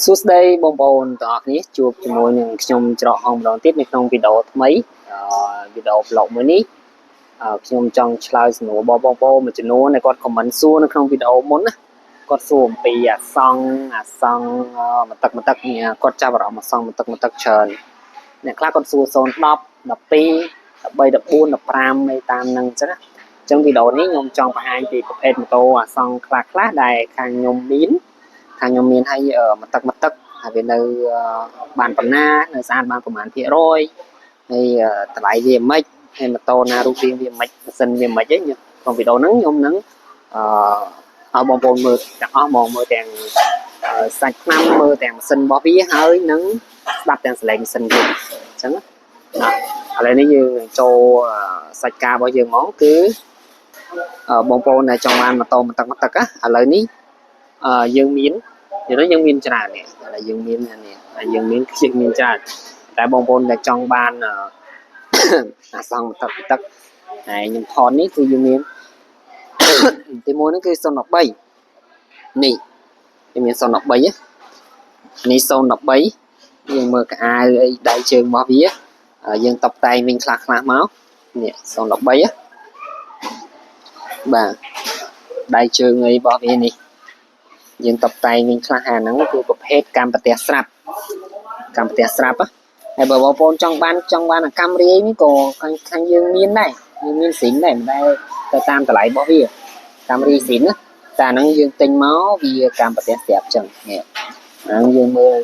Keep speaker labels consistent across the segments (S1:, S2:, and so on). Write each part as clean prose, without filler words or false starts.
S1: សួស្តីបងប្អូនទាំងអស់គ្នាជួបជាមួយនឹងខ្ញុំច្រកហងម្ដងទៀតនៅក្នុងវីដេអូថ្មីវីដេអូ vlog មួយនេះខ្ញុំចង់ឆ្លើយសំណួរបងប្អូនមួយចំនួនដែលគាត់ comment សួរនៅក្នុងវីដេអូមុនណាគាត់សួរអំពីអាសង្ឃមកទឹកគាត់ចាប់អារម្មណ៍អាសង្ឃមកទឹកច្រើនអ្នកខ្លះគាត់សួរ010 12 13 14 15អីតាមនឹងអញ្ចឹងណាអញ្ចឹងវីដេអូនេះខ្ញុំចង់បង្ហាញពីប្រភេទម៉ូតូអាសង្ឃខ្លះដែលខាងខ្ញុំមានឲ្យមកទឹកហើយវានៅបានប៉ុណ្ណានៅស្អាតបានប្រហែលភាគរយហើយតម្លៃវាមិនហើយម៉ូតូណារូបរាងវាមិនម៉ាស៊ីនវាមិនអីក្នុងវីដេអូហ្នឹងខ្ញុំនឹងឲ្យបងប្អូនមើលទាំងអស់មកមើលទាំងសាច់ឆ្នាំមើលទាំងម៉ាស៊ីនរបស់វាហើយនឹងស្ដាប់ទាំងសលេងម៉ាស៊ីនវាអញ្ចឹងឥឡូវនេះយើងចូលសាច់ការរបស់យើងហ្មងគឺបងប្អូនដែលចង់បានម៉ូតូមកទឹកឥឡូវនេះយើងមានច្រើននេះឥឡូវយើងមានច្រើនតែបងប្អូនដែលចង់បានអាសង្ឃមកទឹកហើយខ្ញុំថតនេះគឺយើងមានទីមួយហ្នឹងគឺ013នេះយើងមាន013នេះ013យើងមើលកៅអៅអីដៃជើងរបស់វាយើងតុបតែងវិញខ្លះមកនេះ013បាទដៃជើងអីរបស់វានេះយើងតុបតែងវិញខ្លះអាហ្នឹងគឺប្រភេទកម្មប្រទេសស្រាប់ហើយបើបងប្អូនចង់បានអាកម្មរាយនេះក៏ខាងយើងមានដែរយើងមានស៊ីនដែរមិនដែលទៅតាមតម្លៃរបស់វាកម្មរាយស៊ីនណាតែអាហ្នឹងយើងទិញមកវាកម្មប្រទេសស្រាប់ចឹងនេះហ្នឹងយើងមើល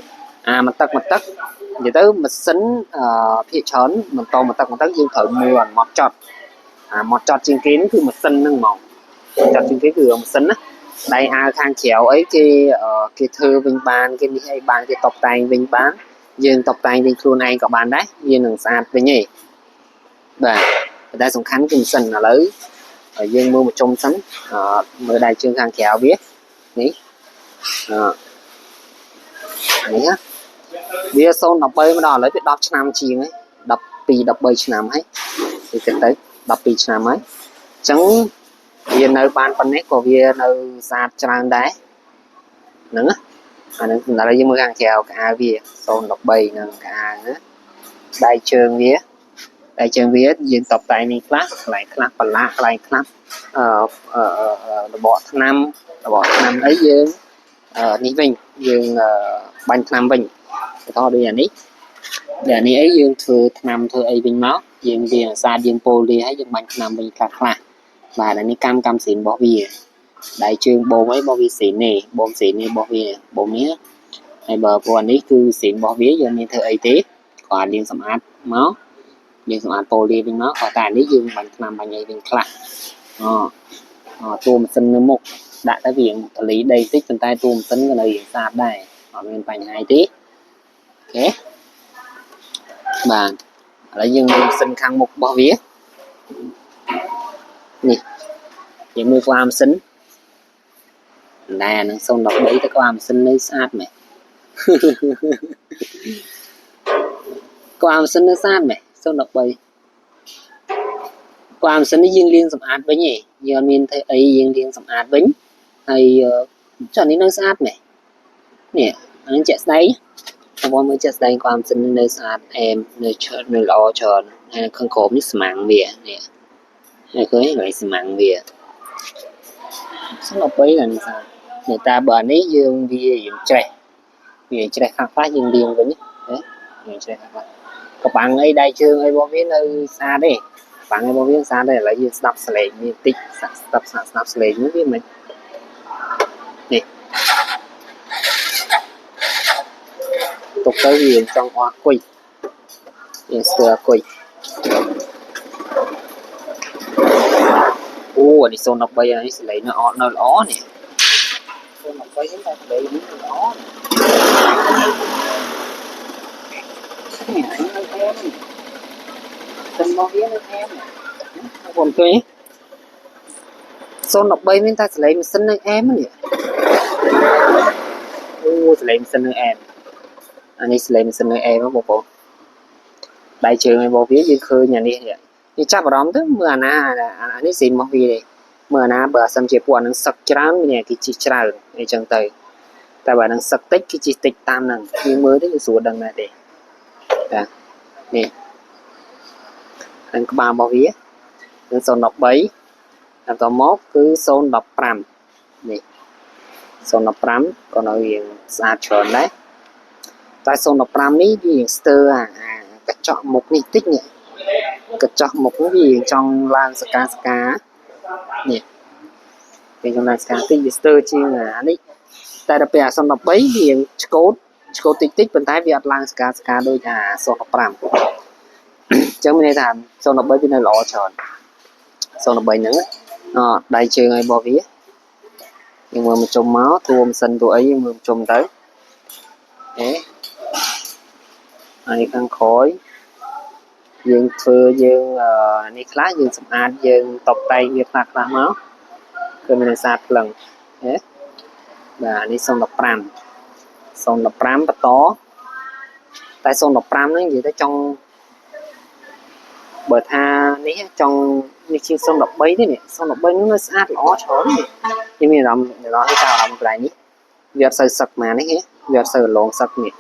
S1: មកទឹកនិយាយទៅម៉ាស៊ីនភាគច្រើនបន្តមកទឹកយើងត្រូវមើលឲ្យម៉ត់ចត់ម៉ត់ចត់ជាងគេនេះគឺម៉ាស៊ីនហ្នឹងហ្មងចត់ជាងគេគឺម៉ាស៊ីនណាដៃអាវខាងក្រៅអីគេធ្វើវិញបានគេនេះអីបានគេតុបតែងវិញបានយើងតុបតែងវិញខ្លួនឯងក៏បានដែរវានឹងស្អាតវិញឯងបាទតែសំខាន់គឺម៉ាស៊ីនឥឡូវយើងមើលមកជុំសិនមើលដៃជើងខាងក្រៅវានេះនេះវា013មកដល់ឥឡូវវា10ឆ្នាំជាងហើយ12 13ឆ្នាំហើយគឺគិតទៅ12ឆ្នាំហើយអញ្ចឹងវានៅបានប៉ុណ្ណេះក៏វានៅស្អាតច្រើនដែរហ្នឹងណាអាហ្នឹងឥឡូវយើងមើលខាងក្រៅកៅអៅវា013ហ្នឹងកៅអៅណាដៃជើងវាយើងតុបតែងនេះខ្លះកន្លែងខ្លះបន្លាកន្លែងខ្លះរបកថ្នាំអីយើងនេះវិញយើងបាញ់ថ្នាំវិញបន្តដូចអានេះអីយើងធ្វើថ្នាំធ្វើអីវិញមកយើងវាអាសាយើងពោលលាហើយយើងបាញ់ថ្នាំវិញខ្លះបាទអានេះកម្មស៊ីនរបស់វាដៃជើងបូមអីរបស់វាស៊ីននេះបូមស៊ីននេះរបស់វាបូមនេះហើយបើព្រោះអានេះគឺស៊ីនរបស់វាយើងមានធ្វើអីទេគាត់លាងសម្អាតមកយើងសម្អាតពោលលាវិញមកគាត់តែអានេះយើងបាញ់ថ្នាំបាញ់អីវិញខ្លះតួម៉ាស៊ីននៅមុខដាក់ទៅវាតលីដីតិចប៉ុន្តែតួម៉ាស៊ីនក៏នៅរៀងស្អាតដែរអត់មានបញ្ហាអីទេអូខេបាទឥឡូវយើងមើលម៉ាស៊ីនខាងមុខរបស់វានេះយើងមើលក្បាលម៉ាស៊ីនណែនឹង013ទៅក្បាលម៉ាស៊ីននៅស្អាតមែនក្បាលម៉ាស៊ីននៅស្អាតមែន013ក្បាលម៉ាស៊ីននេះយើងលាងសម្អាតវិញឯងយើងអត់មានធ្វើអីយើងលាងសម្អាតវិញហើយចុះនេះនៅស្អាតមែននេះអានេះជាក់ស្ដែងបងមើលជាក់ស្ដែងក្បាលម៉ាស៊ីននៅស្អាតអែមនៅល្អច្រើនហើយខាងក្រោមនេះស្មាំងវានេះហើយឃើញកន្លែងស្មាំងវា013អានេះស្អាតនេះតែបើនេះយើងវាយើងច្រេះខ្លះយើងលាងវិញណាយើងច្រេះខ្លះកបាំងអីដៃជើងអីរបស់វានៅស្អាតទេកបាំងអីរបស់វាស្អាតទេឥឡូវយើងស្ដាប់សលេងវាតិចស្ដាប់សលេងវាមិននេះទុកទៅវាចង់អស់គុយយើងស្ទើរគុយអូអានេះ013អានេះសលេងនៅល្អនេះ013ហ្នឹងតែសលេងនេះល្អនេះនៅអែមសិនមកវានៅអែមបងឃើញ013មានតែសលេងម៉ាស៊ីននៅអែមនេះអូសលេងម៉ាស៊ីននៅអែមអានេះសលេងម៉ាស៊ីននៅអែមបងប្អូនដៃជើងរបស់វាយើងឃើញអានេះចាប់អារម្មណ៍ទៅមើលអានេះស៊ីនរបស់វាទេមើលអាណាបើសិនជាពួកអានឹងសឹកច្រើនវាគេជីច្រើនអីចឹងទៅ តែបើនឹងសឹកតិចគឺជីតិចតាមហ្នឹងយើងមើលទៅយើងស្រួលដឹងដែរទេចានេះខាងក្បាលរបស់វានឹង013បន្តមកគឺ015នេះ015ក៏នៅរៀងស្អាតច្រើនដែរតែ015នេះវារៀងស្ទើរកញ្ចក់មុខនេះតិចនេះកញ្ចក់មុខនេះវារៀងចង់ឡើងសកានេះពេលចំណាយស្កាតិចវាស្ទើរជាងអានេះតែដល់ពេលអា013វាឆ្កូតតិចប៉ុន្តែវាអត់ឡើងសកាដូចអា015អញ្ចឹងមានន័យថា013វានៅល្អច្រើន013ហ្នឹងដៃជើងឲ្យរបស់វាយើងមើលមកជុំមកតួម៉ាស៊ីនតួអីយើងមើលជុំទៅហើយខាងក្រោយយើងធ្វើយើងនេះខ្លះយើងសម្អាតយើងតបតែងវាខ្លះមកគឺមានសាទភ្លឹងបាទនេះ015បន្តតែ015ហ្នឹងនិយាយទៅចង់បើថានេះចង់នេះជាង013ទេនេះ013ហ្នឹងនៅស្អាតល្អច្រើននេះមានអារម្មណ៍ដល់នេះតើអារម្មណ៍កន្លែងនេះវាអត់សូវសឹកមកនេះវាអត់សូវរលោងសឹកនេះ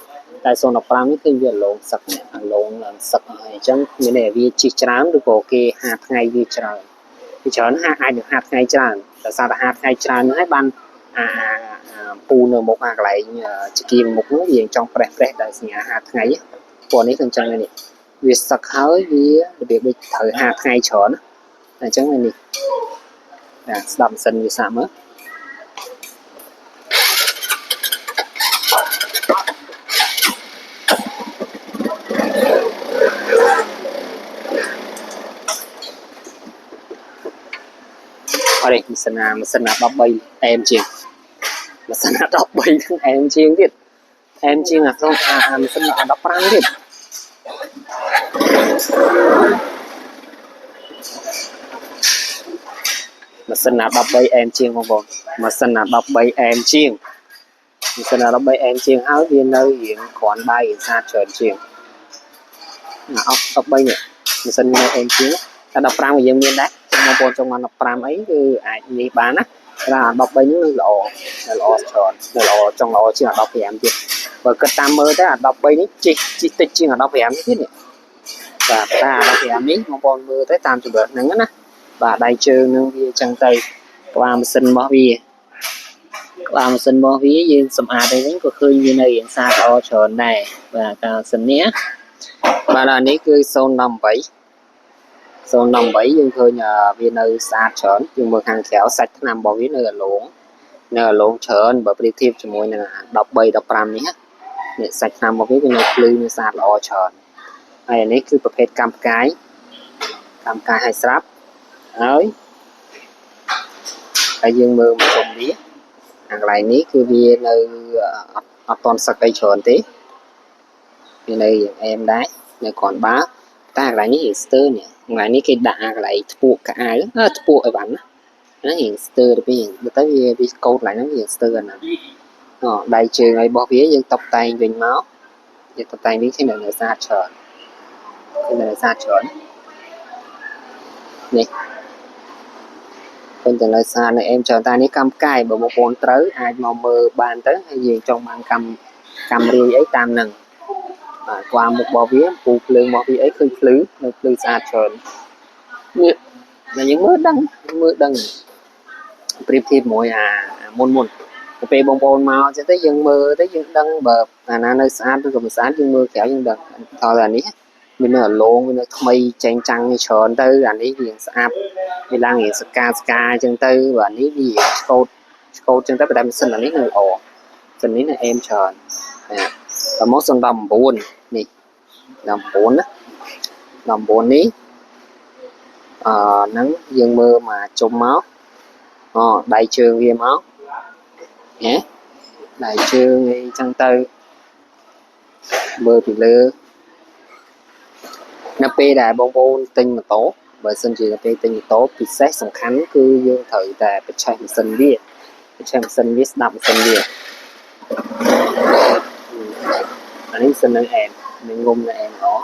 S1: តែ015នេះគឺវារលោងសឹកនេះរលោងឡើងសឹកហើយអញ្ចឹងមានន័យវាជីច្រើនឬក៏គេហាថ្ងៃវាច្រើនអាចនឹងហាថ្ងៃច្រើនតែសារតែហាថ្ងៃច្រើនហ្នឹងហើយបានពូនៅមុខកន្លែងជាគៀងមុខនោះវាចង់ប្រេះដោយសញ្ញាហាថ្ងៃព្រោះនេះគឺអញ្ចឹងនេះវាសឹកហើយវារបៀបដូចត្រូវហាថ្ងៃច្រើនអញ្ចឹងនេះស្ដាប់ម៉ាស៊ីនវាសាក់មើលអរិយម៉ាស៊ីន13អែមជាងម៉ាស៊ីន13ហ្នឹងអែមជាងទៀតអែមជាងម៉ាស៊ីន15ទៀតម៉ាស៊ីន13អែមជាងបងប្អូនម៉ាស៊ីន13អែមជាងហើយវានៅរៀងគ្រាន់បាយស្អាតច្រើនជាងអស់13នេះម៉ាស៊ីននៅអែមជាងតែ15ក៏យើងមានដែរបងប្អូនចង់បាន15អីគឺអាចនេះបានណាតែ13ហ្នឹងនៅល្អច្រើននៅល្អចង់ល្អជាង15ទៀតបើគិតតាមមើលទៅ13នេះជីតិចជាង15ទៀតនេះបាទតែ15នេះបងប្អូនមើលទៅតាមជម្រើសហ្នឹងណាបាទដៃជើងនឹងវាចឹងទៅក្បាលម៉ាស៊ីនរបស់វាយើងសម្អាតអីហ្នឹងក៏ឃើញវានៅរៀងស្អាតល្អច្រើនដែរបាទការម៉ាស៊ីននេះបាទអានេះគឺ018យើងឃើញវានៅស្អាតច្រើនយើងមើលខាងក្រៅសាច់ថ្នាំរបស់វានៅអាឡងច្រើនបើប្រៀបធៀបជាមួយនឹង13 15នេះសាច់ថ្នាំរបស់វានៅភ្លឺនៅស្អាតល្អច្រើនហើយអានេះគឺប្រភេទកម្មកាយឲ្យស្រាប់ហើយយើងមើលមកជុំវាកន្លែងនេះគឺវានៅអត់តន់សឹកអីច្រើនទេវានៅអែមដែរនៅគ្រាន់បើតែកន្លែងនេះវាស្ទើរនេះកន្លែងនេះគេដាក់កន្លែងធ្ពក់កៅអៅធ្ពក់ឲ្យបានណាហ្នឹងវាស្ទើរទៅទៅវាកោតកន្លែងហ្នឹងវាស្ទើរណាដៃជើងឲ្យរបស់វាយើងតុបតែងវិញមកយើងតុបតែងវិញឃើញនៅស្អាតច្រើននេះឃើញតែនៅស្អាតនៅអែមច្រើនតែនេះកម្មកាយបើបងប្អូនត្រូវអាចមកមើលបានទៅហើយយើងចង់បានកម្មរាយអីតាមហ្នឹងបាទក្បាលមុខរបស់វាពូភ្លើងរបស់វាអីឃើញភ្លឺស្អាតច្រើននេះតែយើងមើលដឹងប្រៀបធៀបជាមួយមុនពេលបងប្អូនមកអញ្ចឹងទៅយើងមើលទៅយើងដឹងបើអាណានៅស្អាតឬក៏មិនស្អាតយើងមើលក្រៅយើងដឹងតើអានេះវានៅអាឡងវានៅថ្មីចែងចាំងនេះច្រើនទៅអានេះវាស្អាតវាឡើងរៀងសកាអញ្ចឹងទៅបាទនេះវាឆ្កូតអញ្ចឹងទៅតែម៉ាស៊ីនអានេះនៅល្អម៉ាស៊ីននេះនៅអែមច្រើនតែមក019នេះ19ណា19នេះហ្នឹងយើងមើលមកជុំមកដៃជើងវាមកដៃជើងអីចឹងទៅមើលពីលើនៅពេលដែលបងប្អូនទិញម៉ូតូបើសិនជានៅពេលទិញម៉ូតូពិសេសសំខាន់គឺយើងត្រូវតែបញ្ឆេះម៉ាស៊ីនវាស្ដាប់ម៉ាស៊ីនវាអានេះម៉ាស៊ីននៅអែមនឹងងុំនៅអែមល្អ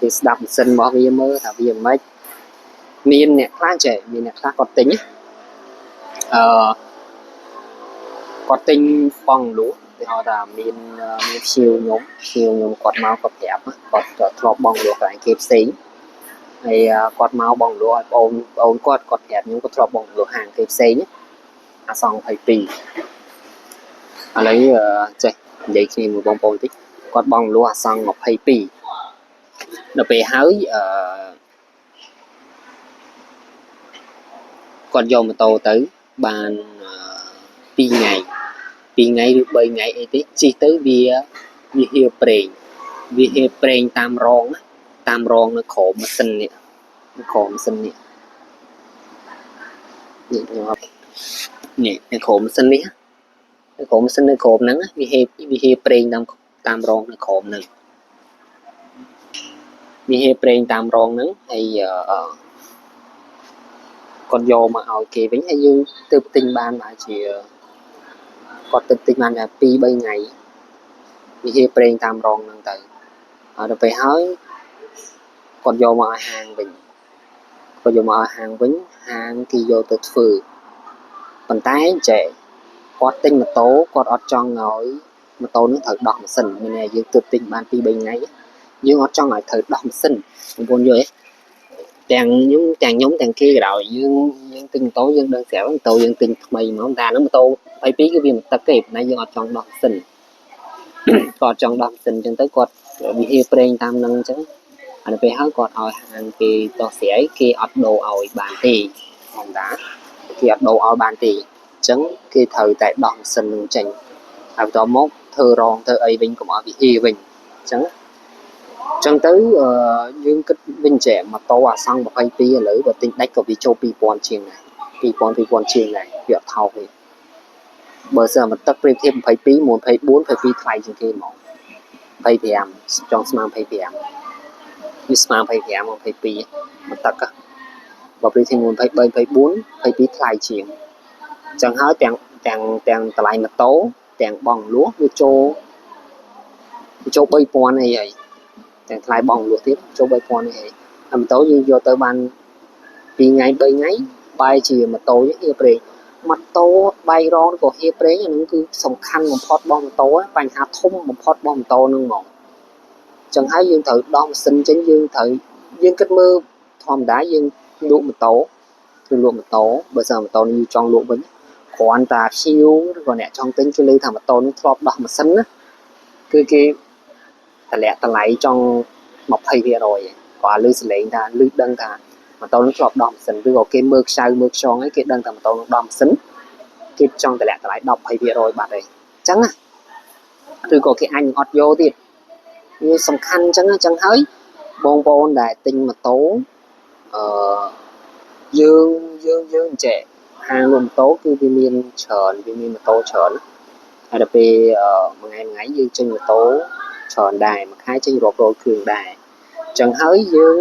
S1: គេស្ដាប់ម៉ាស៊ីនរបស់វាមើលថាវាមិនមានអ្នកខ្លះគាត់ទិញ គាត់ទិញបងលក់គេហៅថាមានភ្ញៀវខ្ញុំគាត់មកគាត់ប្រាប់គាត់ធ្លាប់បងលក់កន្លែងគេផ្សេងហើយគាត់មកបងលក់ឲ្យបងគាត់ប្រាប់ខ្ញុំគាត់ធ្លាប់បងលក់ហាងគេផ្សេងអាសង22ឥឡូវចេះនិយាយគ្នាមួយបងប្អូនតិចគាត់បងលក់អាសង22ដល់ពេលហើយគាត់យកម៉ូតូទៅបាន2ថ្ងៃឬ3ថ្ងៃអីទេជិះទៅវាហៀវប្រេងតាមរងនៅក្រោមម៉ាស៊ីននេះនៅក្រោមម៉ាស៊ីននេះនៅក្រោមម៉ាស៊ីននេះនៅក្រោមម៉ាស៊ីននៅក្រោមហ្នឹងវាហៀវប្រេងតាមរងនៅក្រោមហ្នឹងវាហៀវប្រេងតាមរងហ្នឹងហើយគាត់យកមកឲ្យគេវិញហើយយើងទៅទិញបានមកជាគាត់ទៅទិញបានតែ 2-3 ថ្ងៃវាហៀប្រេងតាមរងហ្នឹងទៅដល់ពេលហើយគាត់យកមកឲ្យហាងវិញហាងគេយកទៅធ្វើប៉ុន្តែចេះគាត់ទិញម៉ូតូគាត់អត់ចង់ឲ្យម៉ូតូនឹងត្រូវដោះម៉ាស៊ីនមានន័យយើងទៅទិញបាន 2-3 ថ្ងៃយើងអត់ចង់ឲ្យត្រូវដោះម៉ាស៊ីនបងប្អូនយល់ទេទាំងខ្ញុំទាំងគេក៏ដោយយើងទិញម៉ូតូយើងដឹងស្រាប់ម៉ូតូយើងទិញថ្មីមកតែហ្នឹងម៉ូតូ22គឺវាមិនទឹកទេប៉ុន្តែយើងអត់ចង់ដោះម៉ាស៊ីនគាត់ចង់ដោះម៉ាស៊ីនអញ្ចឹងទៅគាត់វិហារប្រេងតាមហ្នឹងអញ្ចឹងហើយពេលហើយគាត់ឲ្យហាងគេដោះស្រាយគេអត់ដូរឲ្យបានទេធម្មតាគេអត់ដូរឲ្យបានទេអញ្ចឹងគេត្រូវតែដោះម៉ាស៊ីននឹងចេញហើយបន្ទាប់មកធ្វើរងធ្វើអីវិញកុំឲ្យវិហារវិញអញ្ចឹងទៅយើងគិតវិញចេះម៉ូតូអាសង់22ឥឡូវបើទិញដាច់ក៏វាចូល2000ជាងដែរ2000ជាងដែរវាអត់ថោកទេបើសិនមកទឹកប្រៀបធៀប22 24 22ថ្លៃជាងគេហ្មង25ចង់ស្មើ25វាស្មើ25 22មកទឹកបើប្រៀបធៀប23 24 22ថ្លៃជាងអញ្ចឹងហើយទាំងតម្លៃម៉ូតូទាំងបងលក់វាចូល3000អីហើយទាំងថ្លៃបងលក់ទៀតចូល3000អីហើយម៉ូតូយើងយកទៅបាន2ថ្ងៃ 3ថ្ងៃបែរជាម៉ូតូហៀប្រេងម៉ូតូបែករងក៏ហៀប្រេងអានឹងគឺសំខាន់បំផុតរបស់ម៉ូតូបញ្ហាធំបំផុតរបស់ម៉ូតូនឹងហ្មងចឹងហើយយើងត្រូវដោះម៉ាស៊ីនចេញយើងគិតមើលធម្មតាយើងលក់ម៉ូតូបើសិនម៉ូតូនេះចង់លក់វិញគ្រាន់តែភ្ញៀវឬក៏អ្នកចង់ទិញគេលើថាម៉ូតូនេះធ្លាប់ដោះម៉ាស៊ីនណាគឺគេតម្លាក់តម្លៃចង់20% គាត់លើសលេងថាលើដឹងថាម៉ូតូនឹងធ្លាប់ដោះម៉ាស៊ីនឬក៏គេមើលខ្ចៅមើលខ្យងហើយគេដឹងថាម៉ូតូនឹងដោះម៉ាស៊ីនគេចង់តម្លាក់តម្លៃ 10-20% បាត់ហើយអញ្ចឹងណាឬក៏គេអាចនឹងអត់យកទៀតវាសំខាន់អញ្ចឹងហើយបងប្អូនដែលទិញម៉ូតូយើងចេះហាងលក់ម៉ូតូគឺវាមានច្រើនវាមានម៉ូតូច្រើនហើយដល់ពេលមួយថ្ងៃយើងចេញម៉ូតូច្រើនដែរមួយខែចេញរាប់រយគ្រឿងដែរអញ្ចឹងហើយយើង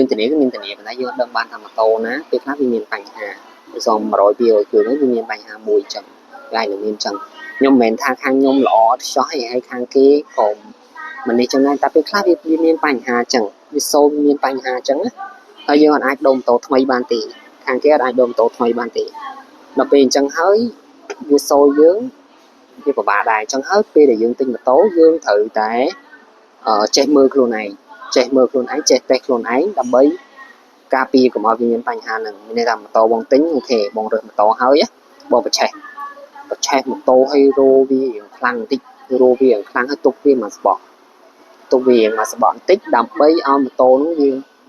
S1: ធានាគឺមានធានាប៉ុន្តែយើងអត់ដឹងបានថាម៉ូតូណាពេលខ្លះវាមានបញ្ហាវាសម100 200គ្រឿងហ្នឹងវាមានបញ្ហាមួយអញ្ចឹងតែនឹងមានអញ្ចឹងខ្ញុំមិនមែនថាខាងខ្ញុំល្អអត់ខ្ចោះទេហើយខាងគេក៏មិននេះចឹងដែរតែពេលខ្លះវាមានបញ្ហាអញ្ចឹងវាសូមមានបញ្ហាអញ្ចឹងហើយយើងអាចដូរម៉ូតូថ្មីបានទេខាងគេអាចដូរម៉ូតូថ្មីបានទេដល់ពេលអញ្ចឹងហើយវាសូមយើងវាពិបាកដែរអញ្ចឹងហើយពេលដែលយើងទិញម៉ូតូយើងត្រូវតែចេះមើលខ្លួនឯងចេះតេស្តខ្លួនឯងដើម្បីការពារកុំឲ្យវាមានបញ្ហាហ្នឹងមានន័យថាម៉ូតូបងទិញអូខេបងរើសម៉ូតូហើយបងប្រឆេះម៉ូតូឲ្យរោវារៀងខ្លាំងបន្តិចហើយទុកវាមកស្បោះបន្តិចដើម្បីឲ្យម៉ូតូហ្នឹង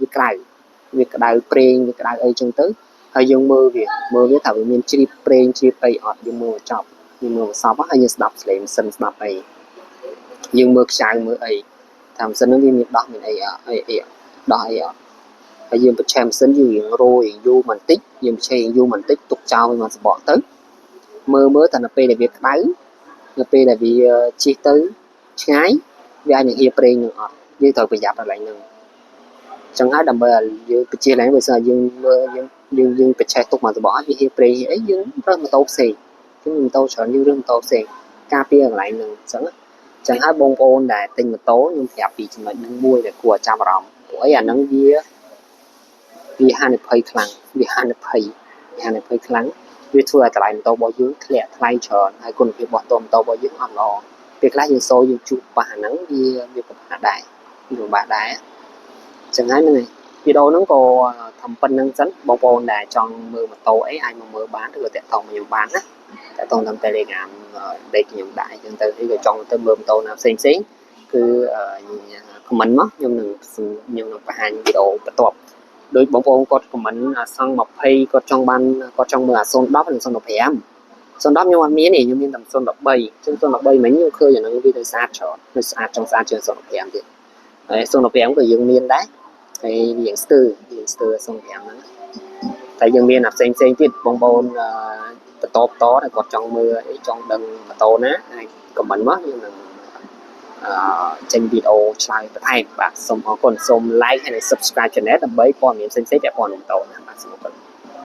S1: វាក្តៅប្រេងវាក្តៅអីចឹងទៅហើយយើងមើលវាថាវាមានជ្រាបប្រេងជ្រាបអីអត់យើងមើលចប់យើងមើលសពហើយយើងស្ដាប់ស្លេងម៉ាស៊ីនស្ដាប់អីយើងមើលខ្ចៅមើលអីថាម៉ាស៊ីនហ្នឹងវាមានដោះមានអីដោះអីអត់ហើយយើងប្រឆេះម៉ាស៊ីនយើងរៀងរោរៀងយូរបន្តិចយើងប្រឆេះយូរបន្តិចទុកចោលវាមកសបកទៅមើលតែនៅពេលដែលវាក្តៅនៅពេលដែលវាជិះទៅឆ្ងាយវាអាចនឹងហៀប្រេងនឹងអត់យើងត្រូវប្រយ័ត្នកន្លែងហ្នឹងចឹងហើយដើម្បីឲ្យយើងបញ្ជាឡើងបើសិនយើងមើលយើងប្រឆេះទុកមកសបកឲ្យវាហៀប្រេងអីយើងរើសម៉ូតូផ្សេងគឺម៉ូតូច្រើនយើងរើសម៉ូតូផ្សេងការពារកន្លែងហ្នឹងចឹងហើយបងប្អូនដែលទិញម៉ូតូខ្ញុំប្រាប់ពីចំណុចហ្នឹងមួយដែលគួរឲ្យចាប់អារម្មណ៍ព្រោះអីអាហ្នឹងវាហានិភ័យខ្លាំងខ្លាំង វាធ្វើឲ្យតម្លៃម៉ូតូរបស់យើងធ្លាក់ថ្លៃច្រើនហើយគុណភាពរបស់ម៉ូតូរបស់យើងអត់ល្អពេលខ្លះយើងសូយើងជួបប៉ះអាហ្នឹងវាពិបាកដែរវាពិបាកដែរចឹងហើយហ្នឹងហើយវីដេអូហ្នឹងក៏ធំប៉ុណ្្នឹងសិនបងប្អូនដែលចង់មើលម៉ូតូអីអាចមកមើលបានឬក៏តាក់ទងមកខ្ញុំបានណាតាក់ទងតាម Telegram ដេកខ្ញុំដាក់អញ្ចឹងទៅឬក៏ចង់ទៅមើលម៉ូតូណាផ្សេងគឺcomment មកខ្ញុំនឹងបង្ហាញវីដេអូបន្ទាប់ដោយបងប្អូនគាត់ comment សង់20គាត់ចង់មើលអា010និង015 010ខ្ញុំអត់មានទេខ្ញុំមានតែ013ចឹង013មិញខ្ញុំឃើញអាហ្នឹងវាទៅស្អាតច្រើនវាស្អាតចង់ស្អាតជាង015ទៀតហើយ015ក៏យើងមានដែរហើយវាស្ទើរ015ហ្នឹងតែយើងមានអាផ្សេងទៀតបងប្អូនបន្តតែគាត់ចង់មើលអីចង់ដឹងម៉ូតូណាអាច comment មកខ្ញុំនឹងចេញវីដេអូឆ្លើយបន្ថែមបាទសូមអរគុណសូម like ហើយ subscribe channel ដើម្បីព័ត៌មានផ្សេងៗពាក់ព័ន្ធនឹងម៉ូតូណាបាទសូមអរគុណ